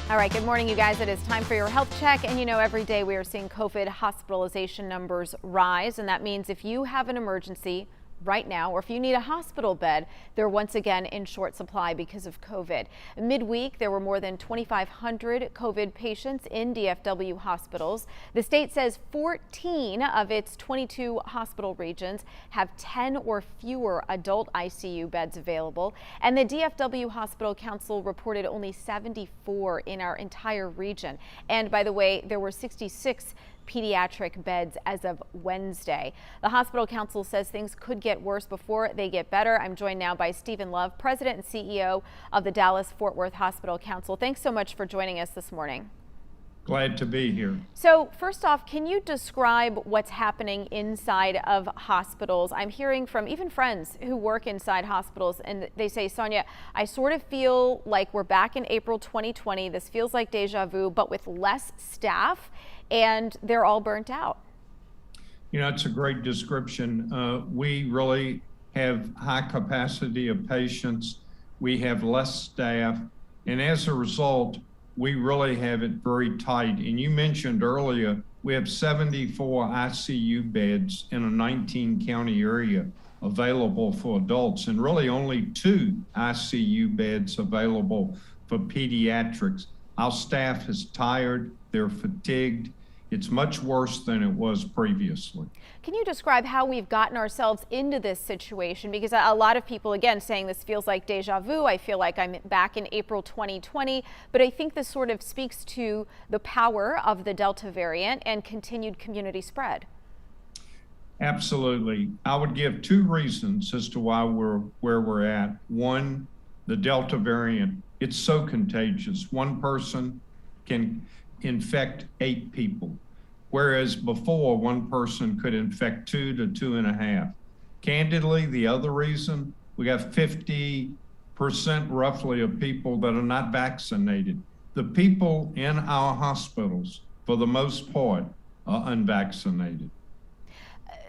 All right, good morning, you guys. It is time for your health check. And you know, every day we are seeing COVID hospitalization numbers rise. And that means if you have an emergency right now, or if you need a hospital bed, they're once again in short supply because of COVID. Midweek, there were more than 2,500 COVID patients in DFW hospitals. The state says 14 of its 22 hospital regions have 10 or fewer adult ICU beds available. And the DFW Hospital Council reported only 74 in our entire region. And by the way, there were 66 pediatric beds as of Wednesday. The Hospital Council says things could get worse before they get better. I'm joined now by Stephen Love, President and CEO of the Dallas-Fort Worth Hospital Council. Thanks so much for joining us this morning. Glad to be here. So first off, can you describe what's happening inside of hospitals? I'm hearing from even friends who work inside hospitals, and they say, Sonia, I sort of feel like we're back in April 2020. This feels like deja vu, but with less staff, and they're all burnt out. You know, it's a great description. We really have high capacity of patients. We have less staff, and as a result, we really have it very tight. And you mentioned earlier, we have 74 ICU beds in a 19 county area available for adults, and really only 2 ICU beds available for pediatrics. Our staff is tired, they're fatigued. It's much worse than it was previously. Can you describe how we've gotten ourselves into this situation? Because a lot of people, again, saying this feels like deja vu. I feel like I'm back in April 2020. But I think this sort of speaks to the power of the Delta variant and continued community spread. Absolutely. I would give 2 reasons as to why we're where we're at. One, the Delta variant. It's so contagious. One person can infect 8 people, whereas before 1 person could infect 2 to 2.5. Candidly, the other reason, we got 50% roughly of people that are not vaccinated. The people in our hospitals, for the most part, are unvaccinated.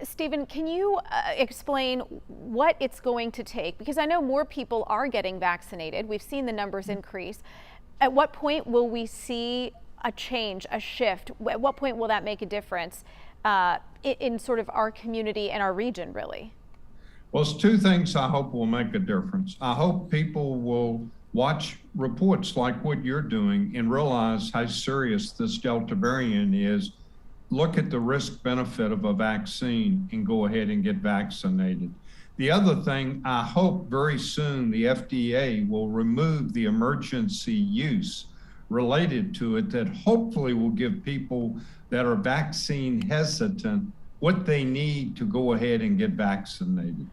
Stephen, can you explain what it's going to take? Because I know more people are getting vaccinated. We've seen the numbers increase. At what point will we see a change, a shift? At what point will that make a difference in sort of our community and our region, really? Well, it's 2 things I hope will make a difference. I hope people will watch reports like what you're doing and realize how serious this Delta variant is. Look at the risk benefit of a vaccine and go ahead and get vaccinated. The other thing, I hope very soon the FDA will remove the emergency use related to it, that hopefully will give people that are vaccine hesitant what they need to go ahead and get vaccinated.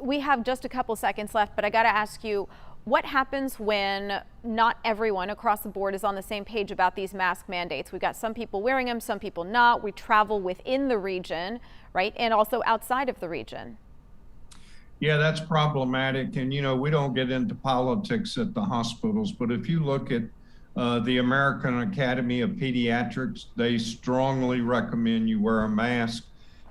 We have just a couple seconds left, but I got to ask you, what happens when not everyone across the board is on the same page about these mask mandates? We've got some people wearing them, some people not. We travel within the region, right? And also outside of the region. Yeah, that's problematic. And, you know, we don't get into politics at the hospitals, but if you look at the American Academy of Pediatrics, they strongly recommend you wear a mask.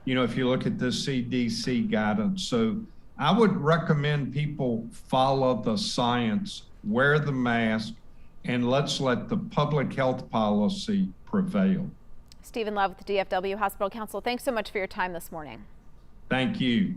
You know, if you look at the CDC guidance. So I would recommend people follow the science, wear the mask, and let's let the public health policy prevail. Stephen Love with the DFW Hospital Council, thanks so much for your time this morning. Thank you.